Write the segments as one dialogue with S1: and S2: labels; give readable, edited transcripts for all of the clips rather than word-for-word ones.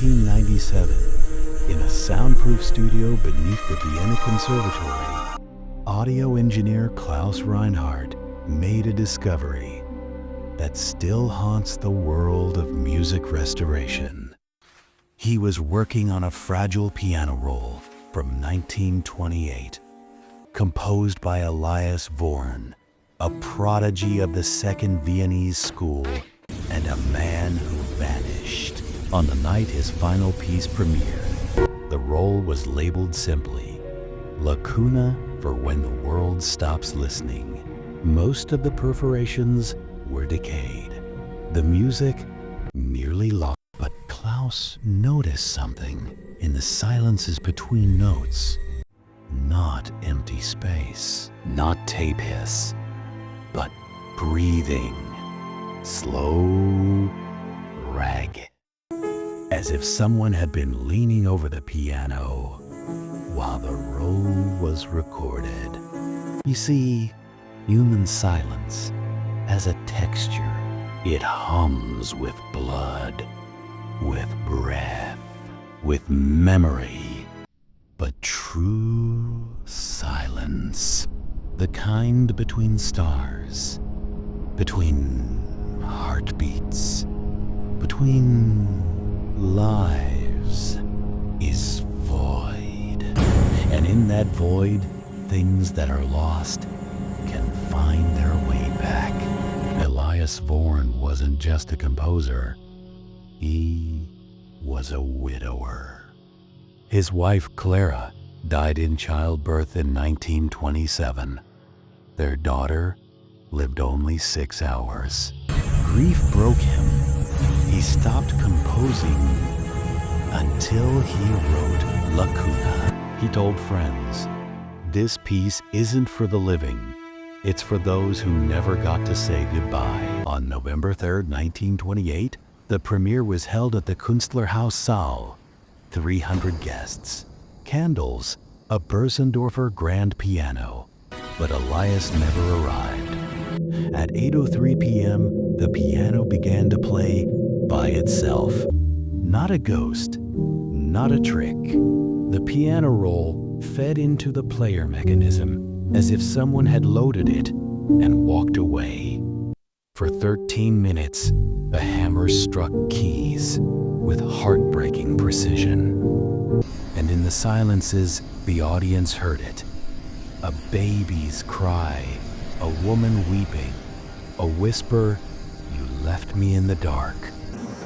S1: 1997, in a soundproof studio beneath the Vienna Conservatory, audio engineer Klaus Reinhardt made a discovery that still haunts the world of music restoration. He was working on a fragile piano roll from 1928, composed by Elias Vorne, a prodigy of the Second Viennese School and a man who vanished. On the night his final piece premiered, the roll was labeled simply, Lacuna for when the world stops listening. Most of the perforations were decayed. The music nearly lost. But Klaus noticed something in the silences between notes. Not empty space, not tape hiss, but breathing. Slow rag. As if someone had been leaning over the piano while the roll was recorded. You see, human silence has a texture. It hums with blood, with breath, with memory. But true silence, the kind between stars, between heartbeats, between lives, is void. And in that void, things that are lost can find their way back. Elias Vorne wasn't just a composer. He was a widower. His wife, Clara, died in childbirth in 1927. Their daughter lived only 6 hours. Grief broke him. He stopped composing until he wrote Lacuna. He told friends, "This piece isn't for the living. It's for those who never got to say goodbye." On November 3rd, 1928, the premiere was held at the Künstlerhaus Saal. 300 guests, candles, a Bösendorfer grand piano. But Elias never arrived. At 8:03 p.m., the piano began to play by itself. Not a ghost, not a trick. The piano roll fed into the player mechanism as if someone had loaded it and walked away. For 13 minutes, the hammer struck keys with heartbreaking precision. And in the silences, the audience heard it. A baby's cry, a woman weeping, a whisper, "You left me in the dark."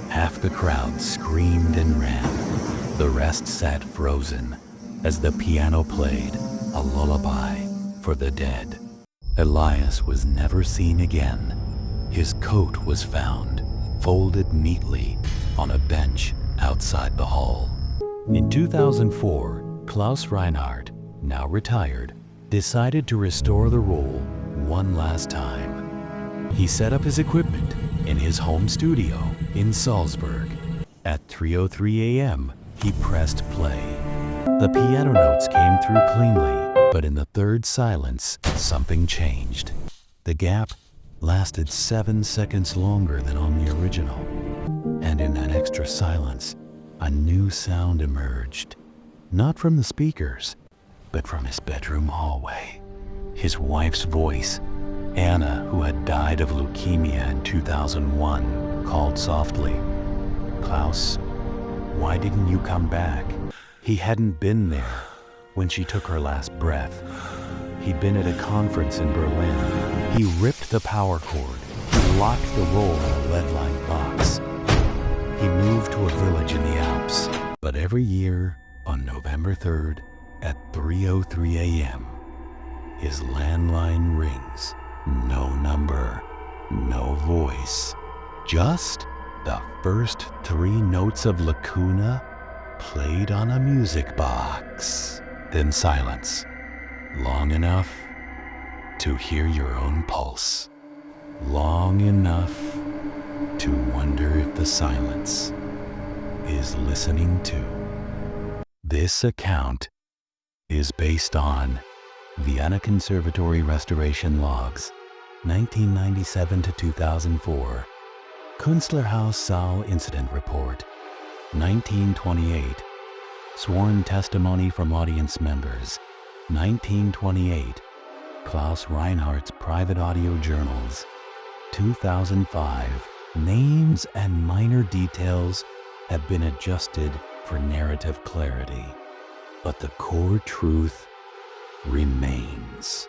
S1: Half the crowd screamed and ran. The rest sat frozen as the piano played a lullaby for the dead. Elias was never seen again. His coat was found, folded neatly, on a bench outside the hall. In 2004, Klaus Reinhardt, now retired, decided to restore the roll one last time. He set up his equipment in his home studio in Salzburg. At 3:03 a.m., he pressed play. The piano notes came through cleanly, but in the third silence, something changed. The gap lasted 7 seconds longer than on the original. And in that extra silence, a new sound emerged. Not from the speakers, but from his bedroom hallway. His wife's voice, Anna, who had died of leukemia in 2001, called softly, "Klaus, why didn't you come back?" He hadn't been there when she took her last breath. He'd been at a conference in Berlin. He ripped the power cord. He locked the roll in a lead-lined box. He moved to a village in the Alps. But every year, on November 3rd, at 3:03 a.m., his landline rings. No number, no voice, just the first 3 notes of Lacuna played on a music box. Then silence, long enough to hear your own pulse, long enough to wonder if the silence is listening too. This account is based on Vienna Conservatory restoration logs, 1997 to 2004, Künstlerhaus Saal incident report, 1928. Sworn testimony from audience members. 1928. Klaus Reinhardt's private audio journals. 2005. Names and minor details have been adjusted for narrative clarity, but the core truth remains.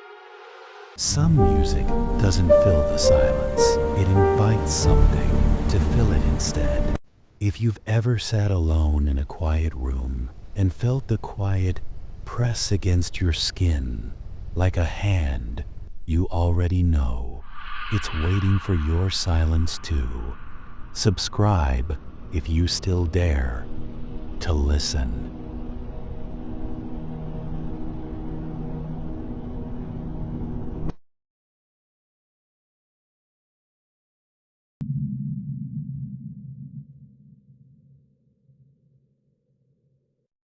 S1: Some music doesn't fill the silence. It invites something to fill it instead. If you've ever sat alone in a quiet room and felt the quiet press against your skin like a hand you already know, it's waiting for your silence too. Subscribe if you still dare to listen.